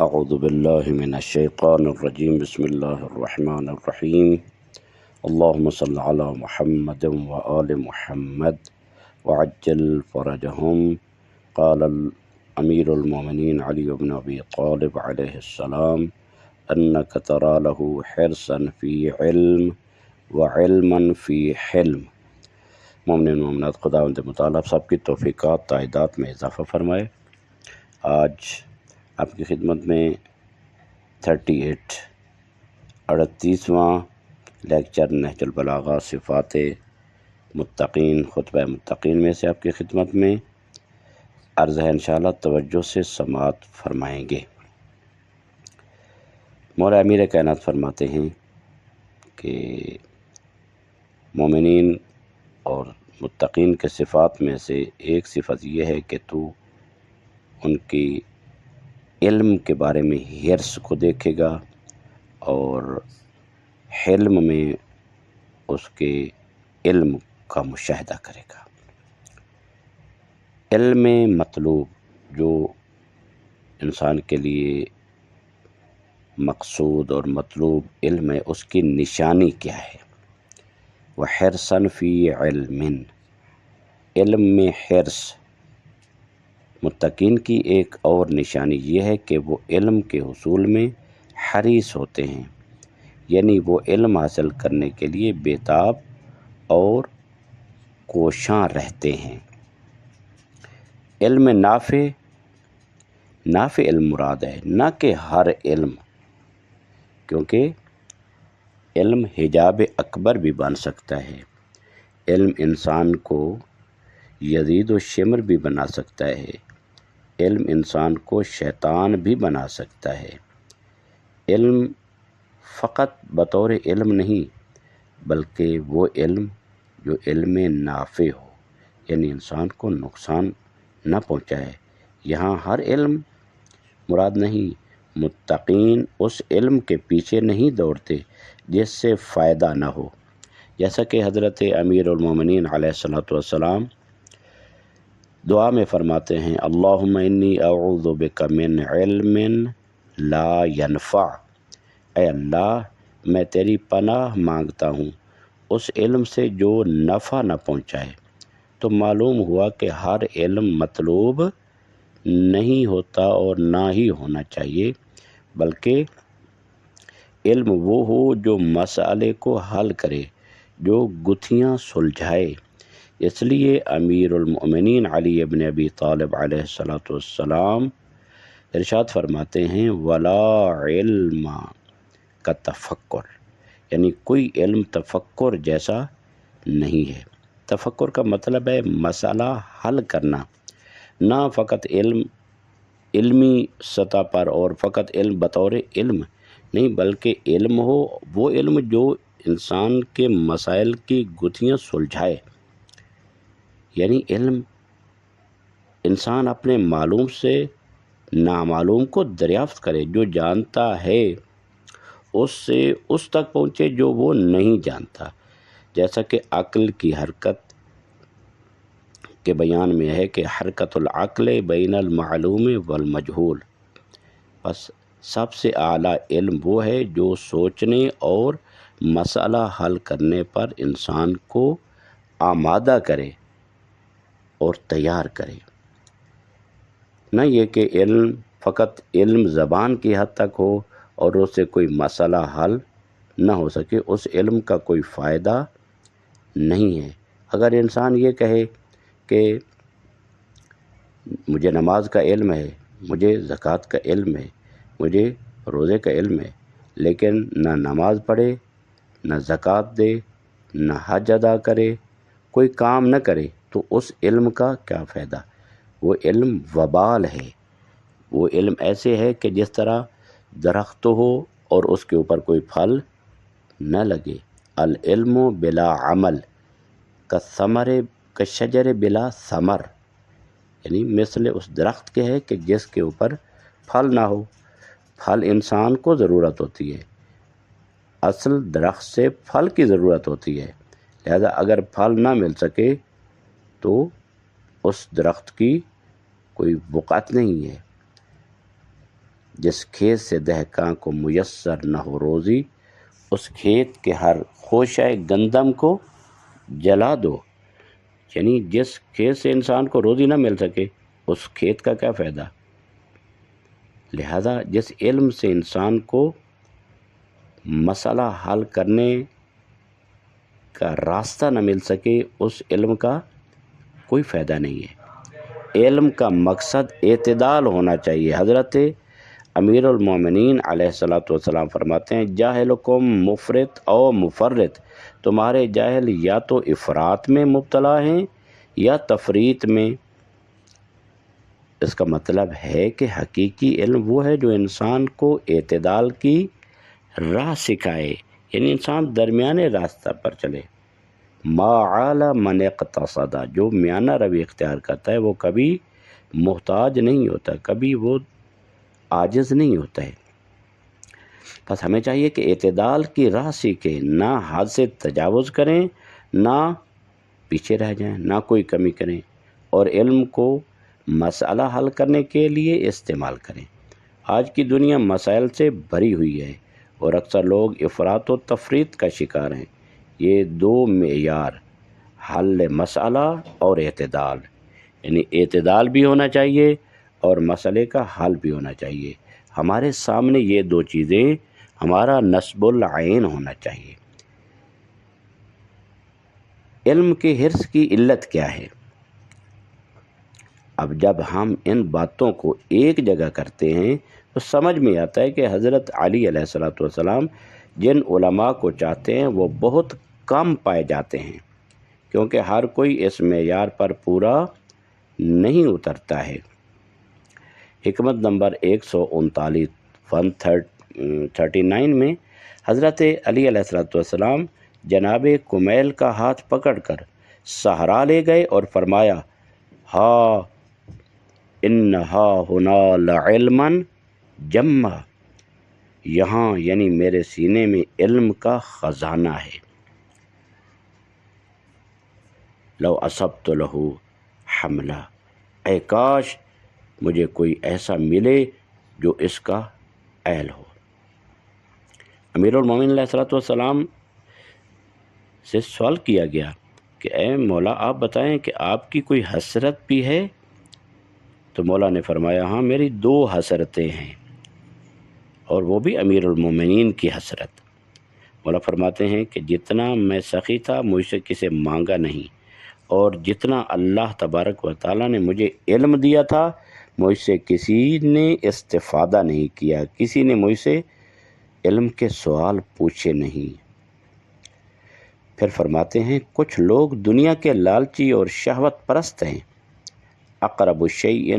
اعوذ باللہ من الشیطان الرجیم بسم اللہ الرحمن الرحیم اللہم صل علی محمد وآل محمد وعجل فرجہم۔ قال امیر المومنین علی بن ابی طالب علیہ السلام انک ترا لہ حرصا فی علم وعلما فی حلم۔ مومنین مومنات، خداوند مطالب سب کی توفیقات تائیدات میں اضافہ فرمائے۔ آج آپ کی خدمت میں 38واں لیکچر نہج البلاغہ صفات متقین، خطبہ متقین میں سے آپ کی خدمت میں عرض ہے، انشاءاللہ توجہ سے سماعت فرمائیں گے۔ مولا امیر کائنات فرماتے ہیں کہ مومنین اور متقین کے صفات میں سے ایک صفت یہ ہے کہ تو ان کی علم کے بارے میں حرص کو دیکھے گا اور حلم میں اس کے علم کا مشاہدہ کرے گا۔ علم مطلوب جو انسان کے لیے مقصود اور مطلوب علم ہے، اس کی نشانی کیا ہے؟ وَحِرْصًا فِي عِلْمٍ، علم میں حرص۔ متقین کی ایک اور نشانی یہ ہے کہ وہ علم کے حصول میں حریص ہوتے ہیں، یعنی وہ علم حاصل کرنے کے لیے بیتاب اور کوشاں رہتے ہیں۔ علم نافع علم مراد ہے، نہ کہ ہر علم، کیونکہ علم حجاب اکبر بھی بن سکتا ہے۔ علم انسان کو یزید و شمر بھی بنا سکتا ہے، علم انسان کو شیطان بھی بنا سکتا ہے۔ علم فقط بطور علم نہیں، بلکہ وہ علم جو علم نافع ہو، یعنی انسان کو نقصان نہ پہنچائے۔ یہاں ہر علم مراد نہیں۔ متقین اس علم کے پیچھے نہیں دوڑتے جس سے فائدہ نہ ہو، جیسا کہ حضرت امیر المومنین علیہ السلام دعا میں فرماتے ہیں، اللہم انی اعوذ بک من علم لا ینفع۔ اے اللہ، میں تیری پناہ مانگتا ہوں اس علم سے جو نفع نہ پہنچائے۔ تو معلوم ہوا کہ ہر علم مطلوب نہیں ہوتا اور نہ ہی ہونا چاہیے، بلکہ علم وہ ہو جو مسئلے کو حل کرے، جو گتھیاں سلجھائے۔ اس لیے امیر المؤمنین علی بن ابی طالب علیہ السلام ارشاد فرماتے ہیں، ولا علم کا تفکر، یعنی کوئی علم تفکر جیسا نہیں ہے۔ تفکر کا مطلب ہے مسئلہ حل کرنا، نہ فقط علمی سطح پر اور فقط علم بطور علم نہیں، بلکہ علم ہو وہ علم جو انسان کے مسائل کی گتھیاں سلجھائے۔ یعنی علم انسان اپنے معلوم سے نامعلوم کو دریافت کرے، جو جانتا ہے اس سے اس تک پہنچے جو وہ نہیں جانتا، جیسا کہ عقل کی حرکت کے بیان میں ہے کہ حرکت العقل بین المعلوم والمجہول۔ بس سب سے اعلیٰ علم وہ ہے جو سوچنے اور مسئلہ حل کرنے پر انسان کو آمادہ کرے اور تیار کرے، نہ یہ کہ علم فقط علم زبان کی حد تک ہو اور اس سے کوئی مسئلہ حل نہ ہو سکے، اس علم کا کوئی فائدہ نہیں ہے۔ اگر انسان یہ کہے کہ مجھے نماز کا علم ہے، مجھے زکوٰۃ کا علم ہے، مجھے روزے کا علم ہے، لیکن نہ نماز پڑھے، نہ زکوٰۃ دے، نہ حج ادا کرے، کوئی کام نہ کرے، تو اس علم کا کیا فائدہ؟ وہ علم وبال ہے۔ وہ علم ایسے ہے کہ جس طرح درخت ہو اور اس کے اوپر کوئی پھل نہ لگے۔ العلم بلا عمل کالشجر بلا ثمر، یعنی مثل اس درخت کے ہے کہ جس کے اوپر پھل نہ ہو۔ پھل انسان کو ضرورت ہوتی ہے، اصل درخت سے پھل کی ضرورت ہوتی ہے، لہذا اگر پھل نہ مل سکے تو اس درخت کی کوئی وقعت نہیں ہے۔ جس کھیت سے دہقاں کو میسر نہ ہو روزی، اس کھیت کے ہر خوشہ گندم کو جلا دو۔ یعنی جس کھیت سے انسان کو روزی نہ مل سکے اس کھیت کا کیا فائدہ؟ لہذا جس علم سے انسان کو مسئلہ حل کرنے کا راستہ نہ مل سکے اس علم کا کوئی فائدہ نہیں ہے۔ علم کا مقصد اعتدال ہونا چاہیے۔ حضرت امیر المومنین علیہ الصلوۃ والسلام فرماتے ہیں جاہلکم مفرط او مفرط، تمہارے جاہل یا تو افراط میں مبتلا ہیں یا تفریط میں۔ اس کا مطلب ہے کہ حقیقی علم وہ ہے جو انسان کو اعتدال کی راہ سکھائے، یعنی انسان درمیانے راستہ پر چلے۔ ما عال من اقتصد، جو میانہ روی اختیار کرتا ہے وہ کبھی محتاج نہیں ہوتا، کبھی وہ عاجز نہیں ہوتا ہے۔ بس ہمیں چاہیے کہ اعتدال کی راہ سیکھیں، نہ حد سے تجاوز کریں، نہ پیچھے رہ جائیں، نہ کوئی کمی کریں، اور علم کو مسئلہ حل کرنے کے لیے استعمال کریں۔ آج کی دنیا مسائل سے بھری ہوئی ہے اور اکثر لوگ افراط و تفریط کا شکار ہیں۔ یہ دو معیار، حل مسئلہ اور اعتدال، یعنی اعتدال بھی ہونا چاہیے اور مسئلے کا حل بھی ہونا چاہیے۔ ہمارے سامنے یہ دو چیزیں، ہمارا نصب العین ہونا چاہیے۔ علم کے حرص کی علت کیا ہے؟ اب جب ہم ان باتوں کو ایک جگہ کرتے ہیں تو سمجھ میں آتا ہے کہ حضرت علی علیہ الصلوۃ والسلام جن علماء کو چاہتے ہیں وہ بہت کم پائے جاتے ہیں، کیونکہ ہر کوئی اس معیار پر پورا نہیں اترتا ہے۔ حکمت نمبر 139 139 میں حضرت علی علیہ الصلوۃ والسلام جناب کمیل کا ہاتھ پکڑ کر صحرا لے گئے اور فرمایا ہا انہا ہنا لعلما جما، یہاں یعنی میرے سینے میں علم کا خزانہ ہے۔ لو اصبت لہو حملہ، اے کاش مجھے کوئی ایسا ملے جو اس کا اہل ہو۔ امیر المومنین علیہ الصلوۃ والسلام سے سوال کیا گیا کہ اے مولا آپ بتائیں کہ آپ کی کوئی حسرت بھی ہے؟ تو مولا نے فرمایا ہاں میری دو حسرتیں ہیں، اور وہ بھی امیر المومنین کی حسرت۔ مولا فرماتے ہیں کہ جتنا میں سخی تھا مجھ سے کسی مانگا نہیں، اور جتنا اللہ تبارک و تعالیٰ نے مجھے علم دیا تھا مجھ سے کسی نے استفادہ نہیں کیا، کسی نے مجھ سے علم کے سوال پوچھے نہیں۔ پھر فرماتے ہیں کچھ لوگ دنیا کے لالچی اور شہوت پرست ہیں، اقرب الشیء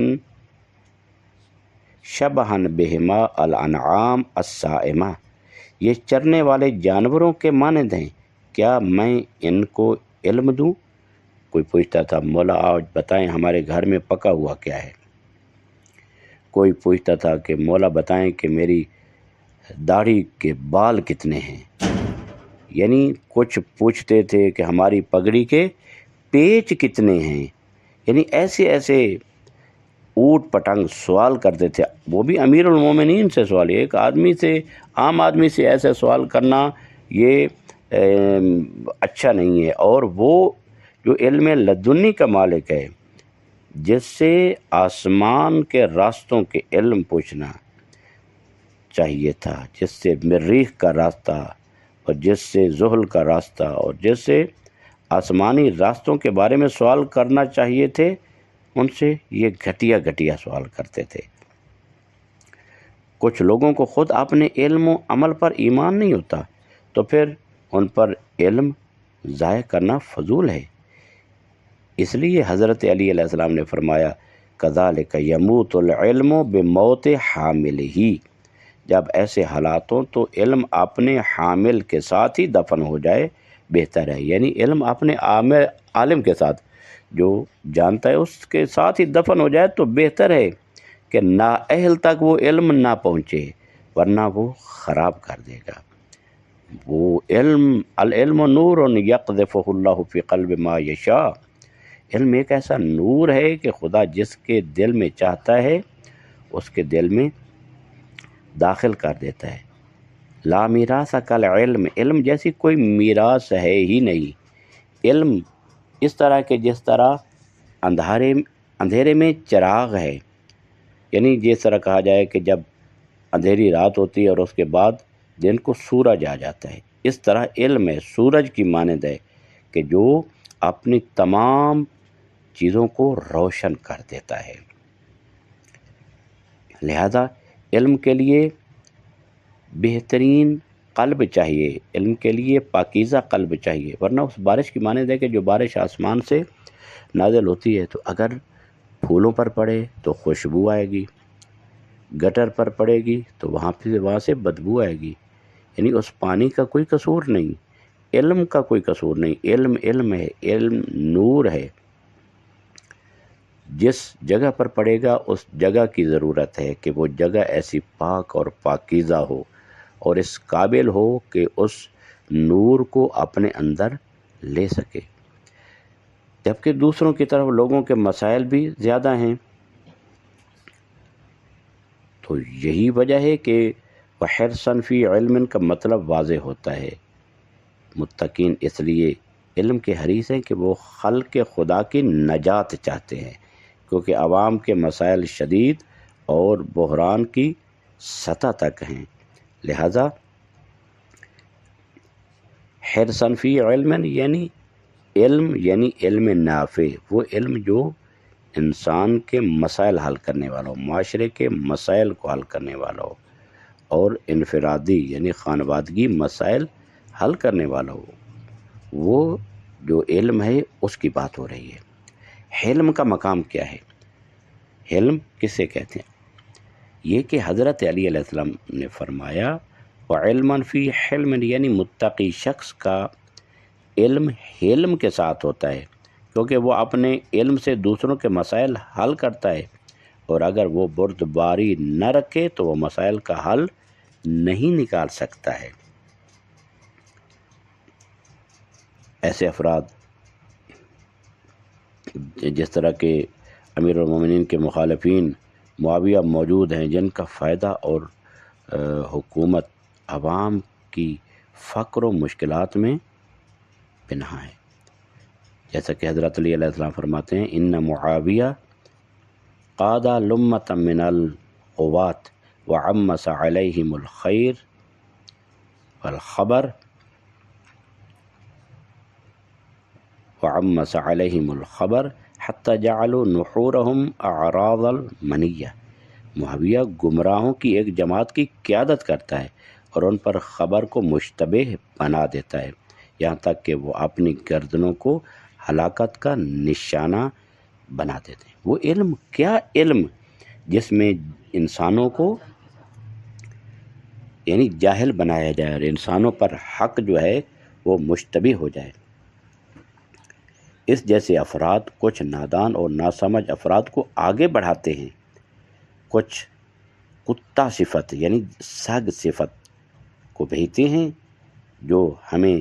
شبہا بہما الانعام الصائمہ، یہ چرنے والے جانوروں کے مانند ہیں، کیا میں ان کو علم دوں؟ کوئی پوچھتا تھا مولا آج بتائیں ہمارے گھر میں پکا ہوا کیا ہے، کوئی پوچھتا تھا کہ مولا بتائیں کہ میری داڑھی کے بال کتنے ہیں، یعنی کچھ پوچھتے تھے کہ ہماری پگڑی کے پیچ کتنے ہیں، یعنی ایسے ایسے اوٹ پٹنگ سوال کرتے تھے۔ وہ بھی امیر المومنین سے سوال، ایک آدمی سے، عام آدمی سے ایسے سوال کرنا یہ اچھا نہیں ہے۔ اور وہ جو علم لدنی کا مالک ہے، جس سے آسمان کے راستوں کے علم پوچھنا چاہیے تھا، جس سے مریخ کا راستہ اور جس سے زحل کا راستہ اور جس سے آسمانی راستوں کے بارے میں سوال کرنا چاہیے تھے، ان سے یہ گھٹیا گھٹیا سوال کرتے تھے۔ کچھ لوگوں کو خود اپنے علم و عمل پر ایمان نہیں ہوتا، تو پھر ان پر علم ضائع کرنا فضول ہے۔ اس لیے حضرت علی علیہ السلام نے فرمایا کذالک یموت العلم بموت حاملہ، جب ایسے حالات ہوں تو علم اپنے حامل کے ساتھ ہی دفن ہو جائے بہتر ہے، یعنی علم اپنے عالم کے ساتھ، جو جانتا ہے اس کے ساتھ ہی دفن ہو جائے تو بہتر ہے کہ نااہل تک وہ علم نہ پہنچے، ورنہ وہ خراب کر دے گا۔ وہ العلم نور یقذفہ اللہ فی قلب ما یشاء، علم ایک ایسا نور ہے کہ خدا جس کے دل میں چاہتا ہے اس کے دل میں داخل کر دیتا ہے۔ لا میراث کل علم، علم جیسی کوئی میراث ہے ہی نہیں۔ علم اس طرح کہ جس طرح اندھیرے میں چراغ ہے، یعنی جس طرح کہا جائے کہ جب اندھیری رات ہوتی ہے اور اس کے بعد دن کو سورج آ جاتا ہے، اس طرح علم ہے سورج کی مانند ہے کہ جو اپنی تمام چیزوں کو روشن کر دیتا ہے۔ لہذا علم کے لیے بہترین قلب چاہیے، علم کے لیے پاکیزہ قلب چاہیے، ورنہ اس بارش کی مانند ہے کہ جو بارش آسمان سے نازل ہوتی ہے تو اگر پھولوں پر پڑے تو خوشبو آئے گی، گٹر پر پڑے گی تو وہاں سے بدبو آئے گی، یعنی اس پانی کا کوئی قصور نہیں، علم کا کوئی قصور نہیں۔ علم علم ہے، علم نور ہے، جس جگہ پر پڑے گا اس جگہ کی ضرورت ہے کہ وہ جگہ ایسی پاک اور پاکیزہ ہو اور اس قابل ہو کہ اس نور کو اپنے اندر لے سکے۔ جبکہ دوسروں کی طرف لوگوں کے مسائل بھی زیادہ ہیں، تو یہی وجہ ہے کہ وحرصاً فی علم کا مطلب واضح ہوتا ہے۔ متقین اس لیے علم کے حریص ہیں کہ وہ خلق خدا کی نجات چاہتے ہیں، کیونکہ عوام کے مسائل شدید اور بحران کی سطح تک ہیں۔ لہذا حرصاً فی علم یعنی علم نافع، وہ علم جو انسان کے مسائل حل کرنے والا ہو، معاشرے کے مسائل کو حل کرنے والا ہو، اور انفرادی یعنی خانوادگی مسائل حل کرنے والا ہو، وہ جو علم ہے اس کی بات ہو رہی ہے۔ علم کا مقام کیا ہے؟ علم کسے کہتے ہیں؟ یہ کہ حضرت علی علیہ السلام نے فرمایا وَعِلْمًا فِي حِلْمٍ، یعنی متقی شخص کا علم حلم کے ساتھ ہوتا ہے، کیونکہ وہ اپنے علم سے دوسروں کے مسائل حل کرتا ہے، اور اگر وہ بردباری نہ رکھے تو وہ مسائل کا حل نہیں نکال سکتا ہے۔ ایسے افراد جس طرح کے امیر المومنین کے مخالفین معاویہ موجود ہیں، جن کا فائدہ اور حکومت عوام کی فقر و مشکلات میں پنہاں ہے۔ جیسا کہ حضرت علی علیہ السلام فرماتے ہیں ان معاویہ قاد لمۃ من القوات وعمس علیہم الخیر والخبر وعمس علیہم الخبر حتی جعلوا نحورہم اعراض المنیہ۔ معاویہ گمراہوں کی ایک جماعت کی قیادت کرتا ہے اور ان پر خبر کو مشتبہ بنا دیتا ہے، یہاں تک کہ وہ اپنی گردنوں کو ہلاکت کا نشانہ بنا دیتے ہیں۔ وہ علم، کیا علم جس میں انسانوں کو یعنی جاہل بنایا جائے اور انسانوں پر حق جو ہے وہ مشتبہ ہو جائے۔ اس جیسے افراد کچھ نادان اور ناسمجھ افراد کو آگے بڑھاتے ہیں، کچھ کتا صفت یعنی سگ صفت کو بھیجتے ہیں جو ہمیں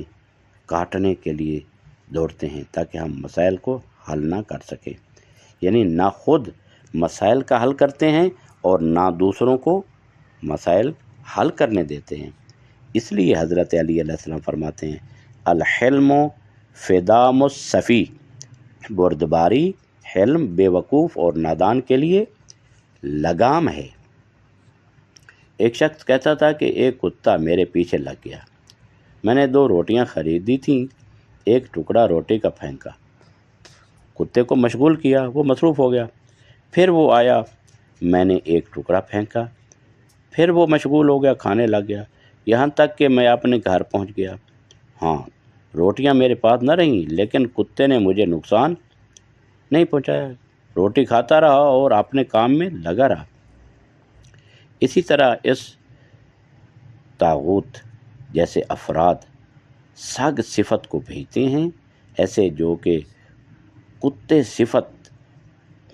کاٹنے کے لیے دوڑتے ہیں تاکہ ہم مسائل کو حل نہ کر سکیں، یعنی نہ خود مسائل کا حل کرتے ہیں اور نہ دوسروں کو مسائل حل کرنے دیتے ہیں۔ اس لیے حضرت علی علیہ السلام فرماتے ہیں الحلم فدام الصفی، بردباری حلم بے وقوف اور نادان کے لیے لگام ہے۔ ایک شخص کہتا تھا کہ ایک کتا میرے پیچھے لگ گیا، میں نے 2 روٹیاں خریدی تھیں، ایک ٹکڑا روٹی کا پھینکا، کتے کو مشغول کیا، وہ مصروف ہو گیا، پھر وہ آیا، میں نے ایک ٹکڑا پھینکا، پھر وہ مشغول ہو گیا، کھانے لگ گیا، یہاں تک کہ میں اپنے گھر پہنچ گیا۔ ہاں، روٹیاں میرے پاس نہ رہیں لیکن کتے نے مجھے نقصان نہیں پہنچایا، روٹی کھاتا رہا اور اپنے کام میں لگا رہا۔ اسی طرح اس طاغوت جیسے افراد سگ صفت کو بھیجتے ہیں، ایسے جو کہ کتے صفت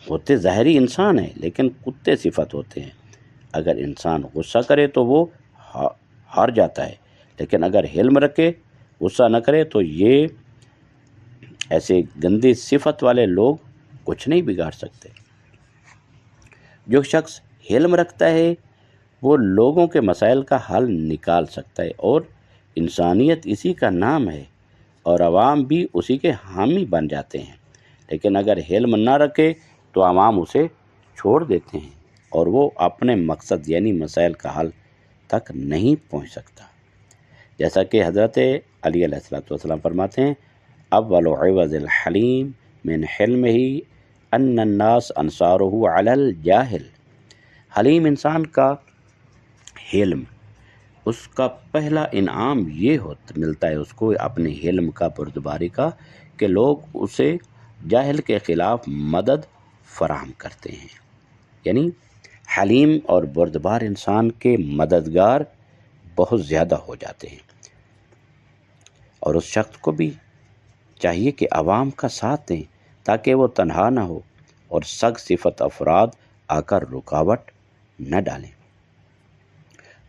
ہوتے، ظاہری انسان ہے لیکن کتے صفت ہوتے ہیں۔ اگر انسان غصہ کرے تو وہ ہار جاتا ہے، لیکن اگر حلم رکھے، غصہ نہ کرے، تو یہ ایسے گندی صفت والے لوگ کچھ نہیں بگاڑ سکتے۔ جو شخص حلم رکھتا ہے وہ لوگوں کے مسائل کا حل نکال سکتا ہے، اور انسانیت اسی کا نام ہے، اور عوام بھی اسی کے حامی بن جاتے ہیں۔ لیکن اگر علم نہ رکھے تو عوام اسے چھوڑ دیتے ہیں، اور وہ اپنے مقصد یعنی مسائل کا حل تک نہیں پہنچ سکتا۔ جیسا کہ حضرت علی علیہ السلام فرماتے ہیں، اول عوض الحلیم من حلمہ ان الناس انصارہ علی الجاہل۔ حلیم انسان کا حلم، اس کا پہلا انعام یہ ملتا ہے اس کو اپنے حلم کا، بردباری کا، کہ لوگ اسے جاہل کے خلاف مدد فراہم کرتے ہیں۔ یعنی حلیم اور بردبار انسان کے مددگار بہت زیادہ ہو جاتے ہیں، اور اس شخص کو بھی چاہیے کہ عوام کا ساتھ دیں تاکہ وہ تنہا نہ ہو اور سگ صفت افراد آ کر رکاوٹ نہ ڈالیں۔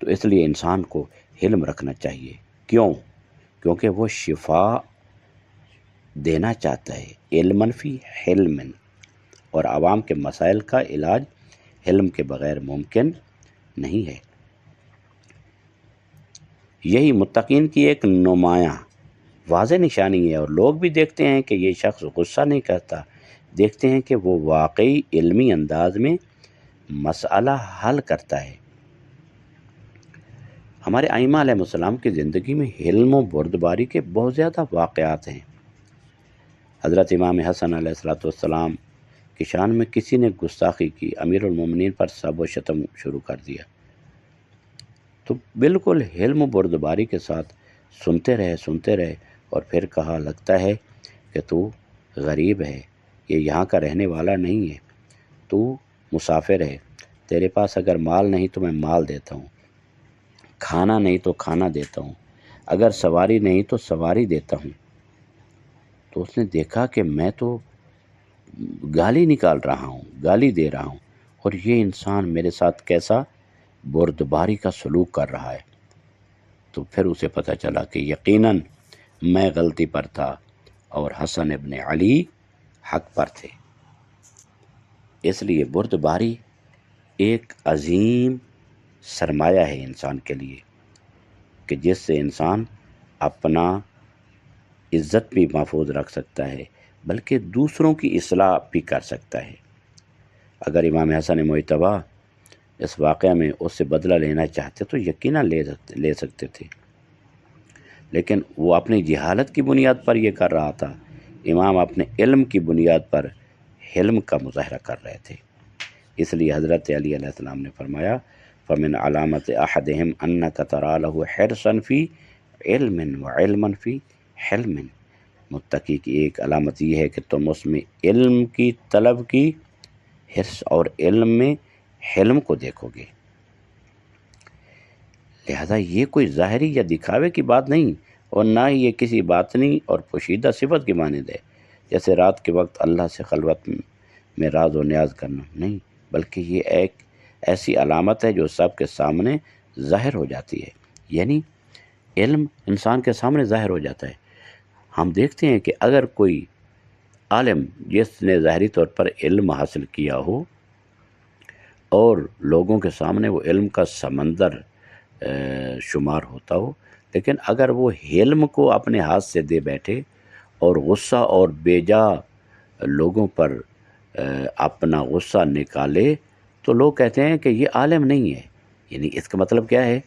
تو اس لیے انسان کو علم رکھنا چاہیے۔ کیوں؟ کیونکہ وہ شفا دینا چاہتا ہے، علماً فی حلمن، اور عوام کے مسائل کا علاج علم کے بغیر ممکن نہیں ہے۔ یہی متقین کی ایک نمایاں واضح نشانی ہے، اور لوگ بھی دیکھتے ہیں کہ یہ شخص غصہ نہیں کرتا، دیکھتے ہیں کہ وہ واقعی علمی انداز میں مسئلہ حل کرتا ہے۔ ہمارے ائمہ علیہ السلام کی زندگی میں علم و بردباری کے بہت زیادہ واقعات ہیں۔ حضرت امام حسن علیہ السلام کی شان میں کسی نے گستاخی کی، امیر المومنین پر سب و شتم شروع کر دیا، تو بالکل علم و بردباری کے ساتھ سنتے رہے، اور پھر کہا، لگتا ہے کہ تو غریب ہے، یہ یہاں کا رہنے والا نہیں ہے، تو مسافر ہے، تیرے پاس اگر مال نہیں تو میں مال دیتا ہوں، کھانا نہیں تو کھانا دیتا ہوں، اگر سواری نہیں تو سواری دیتا ہوں۔ تو اس نے دیکھا کہ میں تو گالی نکال رہا ہوں، گالی دے رہا ہوں، اور یہ انسان میرے ساتھ کیسا بردباری کا سلوک کر رہا ہے۔ تو پھر اسے پتہ چلا کہ یقیناً میں غلطی پر تھا اور حسن ابن علی حق پر تھے۔ اس لیے بردباری ایک عظیم سرمایہ ہے انسان کے لیے، کہ جس سے انسان اپنا عزت بھی محفوظ رکھ سکتا ہے، بلکہ دوسروں کی اصلاح بھی کر سکتا ہے۔ اگر امام حسن مجتبیٰ اس واقعہ میں اس سے بدلہ لینا چاہتے تو یقیناً لے سکتے تھے، لیکن وہ اپنی جہالت کی بنیاد پر یہ کر رہا تھا، امام اپنے علم کی بنیاد پر حلم کا مظاہرہ کر رہے تھے۔ اس لیے حضرت علی علیہ السلام نے فرمایا، فمن علامت احدہم انک تری لہ حرصا فی علم وعلما فی حلم۔ متقی کی ایک علامت یہ ہے کہ تم اس میں علم کی طلب کی حرص اور علم میں حلم کو دیکھو گے۔ لہذا یہ کوئی ظاہری یا دکھاوے کی بات نہیں، اور نہ ہی یہ کسی باطنی اور پوشیدہ صفت کی مانند ہے، جیسے رات کے وقت اللہ سے خلوت میں راز و نیاز کرنا، نہیں، بلکہ یہ ایک ایسی علامت ہے جو سب کے سامنے ظاہر ہو جاتی ہے۔ یعنی علم انسان کے سامنے ظاہر ہو جاتا ہے۔ ہم دیکھتے ہیں کہ اگر کوئی عالم جس نے ظاہری طور پر علم حاصل کیا ہو اور لوگوں کے سامنے وہ علم کا سمندر شمار ہوتا ہو، لیکن اگر وہ علم کو اپنے ہاتھ سے دے بیٹھے اور غصہ اور بیجا لوگوں پر اپنا غصہ نکالے، تو لوگ کہتے ہیں کہ یہ عالم نہیں ہے۔ یعنی اس کا مطلب کیا ہے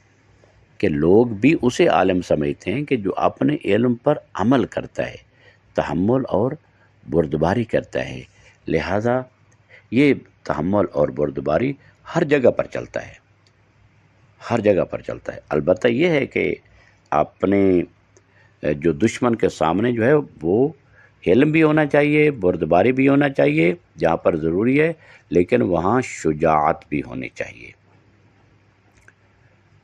کہ لوگ بھی اسے عالم سمجھتے ہیں کہ جو اپنے علم پر عمل کرتا ہے، تحمل اور بردباری کرتا ہے۔ لہٰذا یہ تحمل اور بردباری ہر جگہ پر چلتا ہے، ہر جگہ پر چلتا ہے۔ البتہ یہ ہے کہ اپنے جو دشمن کے سامنے جو ہے وہ علم بھی ہونا چاہیے، بردباری بھی ہونا چاہیے جہاں پر ضروری ہے، لیکن وہاں شجاعت بھی ہونی چاہیے۔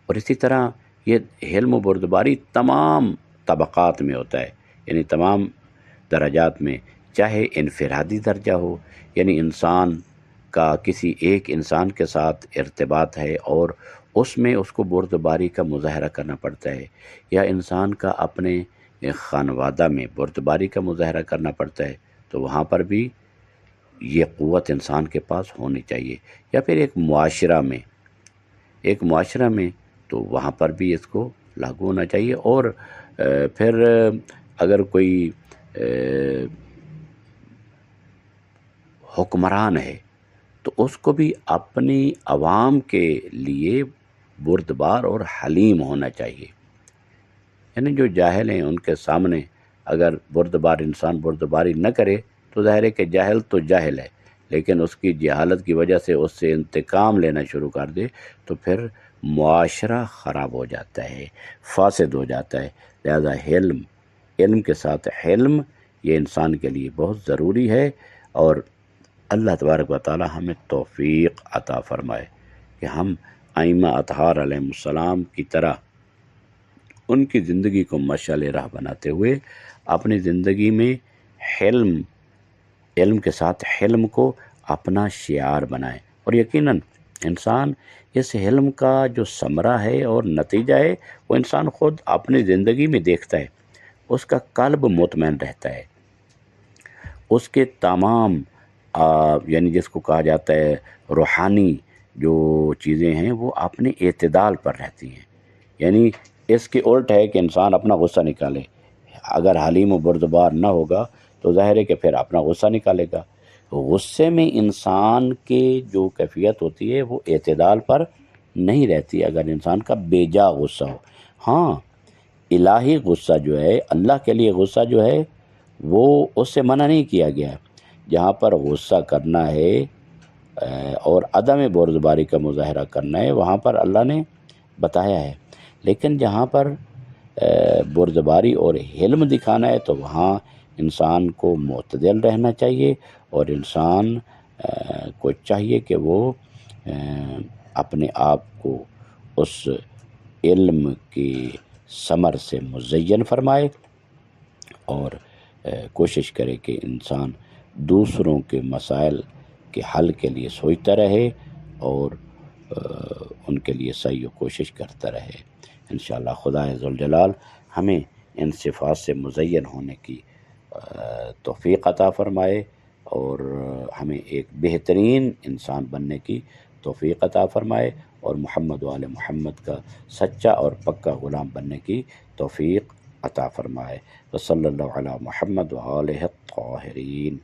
اور اسی طرح یہ علم و بردباری تمام طبقات میں ہوتا ہے، یعنی تمام درجات میں، چاہے انفرادی درجہ ہو، یعنی انسان کا کسی ایک انسان کے ساتھ ارتباط ہے اور اس میں اس کو بردباری کا مظاہرہ کرنا پڑتا ہے، یا انسان کا اپنے خانوادہ میں بردباری کا مظاہرہ کرنا پڑتا ہے، تو وہاں پر بھی یہ قوت انسان کے پاس ہونی چاہیے، یا پھر ایک معاشرہ میں ایک معاشرہ میں تو وہاں پر بھی اس کو لاگو ہونا چاہیے۔ اور پھر اگر کوئی حکمران ہے تو اس کو بھی اپنی عوام کے لیے بردبار اور حلیم ہونا چاہیے۔ یعنی جو جاہل ہیں ان کے سامنے اگر بردبار انسان بردباری نہ کرے تو ظاہر ہے کہ جاہل تو جاہل ہے، لیکن اس کی جہالت کی وجہ سے اس سے انتقام لینا شروع کر دے تو پھر معاشرہ خراب ہو جاتا ہے، فاسد ہو جاتا ہے۔ لہذا علم کے ساتھ حلم یہ انسان کے لیے بہت ضروری ہے، اور اللہ تبارک و تعالی ہمیں توفیق عطا فرمائے کہ ہم ائمہ اطہار علیہ السلام کی طرح ان کی زندگی کو مشعل راہ بناتے ہوئے اپنی زندگی میں علم کے ساتھ حلم کو اپنا شعار بنائیں۔ اور یقیناً انسان اس علم کا جو ثمرہ ہے اور نتیجہ ہے وہ انسان خود اپنی زندگی میں دیکھتا ہے، اس کا قلب مطمئن رہتا ہے، اس کے تمام یعنی جس کو کہا جاتا ہے روحانی جو چیزیں ہیں وہ اپنے اعتدال پر رہتی ہیں۔ یعنی اس کے الٹ ہے کہ انسان اپنا غصہ نکالے، اگر حلیم و بردبار نہ ہوگا تو ظاہر ہے کہ پھر اپنا غصہ نکالے گا۔ غصے میں انسان کے جو کیفیت ہوتی ہے وہ اعتدال پر نہیں رہتی اگر انسان کا بے جا غصہ ہو۔ ہاں، الہی غصہ جو ہے، اللہ کے لیے غصہ جو ہے وہ اس سے منع نہیں کیا گیا ہے۔ جہاں پر غصہ کرنا ہے اور عدم بردباری کا مظاہرہ کرنا ہے وہاں پر اللہ نے بتایا ہے، لیکن جہاں پر بردباری اور حلم دکھانا ہے تو وہاں انسان کو معتدل رہنا چاہیے، اور انسان کو چاہیے کہ وہ اپنے آپ کو اس علم کی ثمر سے مزین فرمائے، اور کوشش کرے کہ انسان دوسروں کے مسائل کے حل کے لیے سوچتا رہے اور ان کے لیے سعی و کوشش کرتا رہے۔ انشاءاللہ خدا ذوالجلال ہمیں ان صفات سے مزین ہونے کی توفیق عطا فرمائے، اور ہمیں ایک بہترین انسان بننے کی توفیق عطا فرمائے، اور محمد و آل محمد کا سچا اور پکا غلام بننے کی توفیق عطا فرمائے۔ وصلی اللہ علی محمد و آلہ الطاہرین۔